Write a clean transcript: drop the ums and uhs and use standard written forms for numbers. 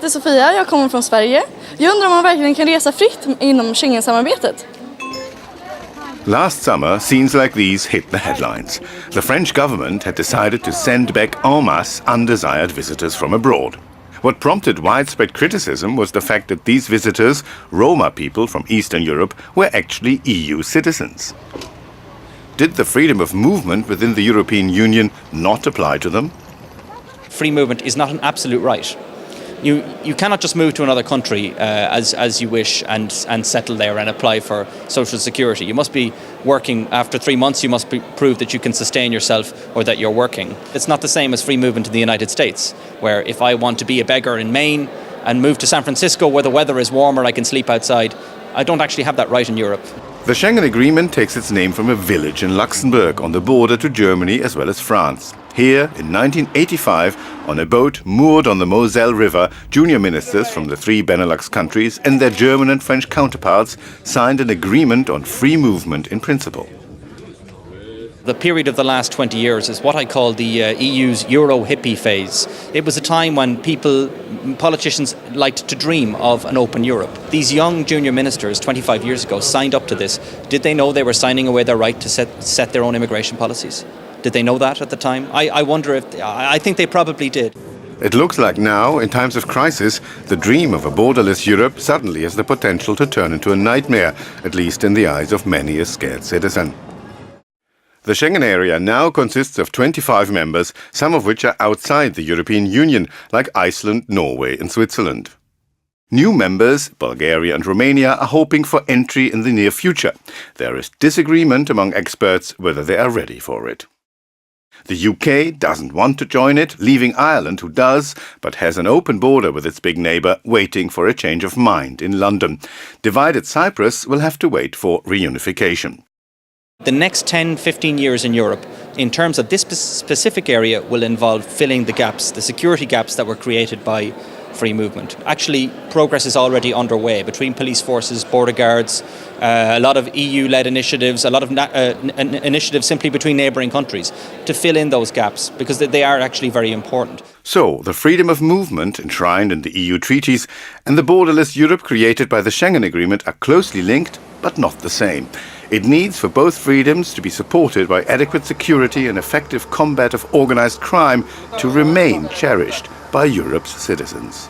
heter Sofia, jag kommer från Sverige. Jag undrar om man verkligen kan resa fritt inom Schengen-samarbetet. Last summer, scenes like these hit the headlines. The French government had decided to send back en masse undesired visitors from abroad. What prompted widespread criticism was the fact that these visitors, Roma people from Eastern Europe, were actually EU citizens. Did the freedom of movement within the European Union not apply to them? Free movement is not an absolute right. You cannot just move to another country as you wish and settle there and apply for social security. You must be working after 3 months. You must prove that you can sustain yourself or that you're working. It's not the same as free movement in the United States, where if I want to be a beggar in Maine and move to San Francisco where the weather is warmer, I can sleep outside. I don't actually have that right in Europe. The Schengen Agreement takes its name from a village in Luxembourg on the border to Germany as well as France. Here, in 1985, on a boat moored on the Moselle River, junior ministers from the 3 Benelux countries and their German and French counterparts signed an agreement on free movement in principle. The period of the last 20 years is what I call the EU's Euro-hippie phase. It was a time when politicians liked to dream of an open Europe. These young junior ministers 25 years ago signed up to this. Did they know they were signing away their right to set their own immigration policies? Did they know that at the time? I wonder if... I think they probably did. It looks like now, in times of crisis, the dream of a borderless Europe suddenly has the potential to turn into a nightmare, at least in the eyes of many a scared citizen. The Schengen area now consists of 25 members, some of which are outside the European Union, like Iceland, Norway and Switzerland. New members, Bulgaria and Romania, are hoping for entry in the near future. There is disagreement among experts whether they are ready for it. The UK doesn't want to join it, leaving Ireland, who does, but has an open border with its big neighbour, waiting for a change of mind in London. Divided Cyprus will have to wait for reunification. The next 10-15 years in Europe, in terms of this specific area, will involve filling the gaps, the security gaps that were created by free movement. Actually, progress is already underway between police forces, border guards, a lot of EU-led initiatives, a lot of initiatives simply between neighbouring countries to fill in those gaps, because they are actually very important. So, the freedom of movement enshrined in the EU treaties and the borderless Europe created by the Schengen Agreement are closely linked, but not the same. It needs for both freedoms to be supported by adequate security and effective combat of organized crime to remain cherished by Europe's citizens.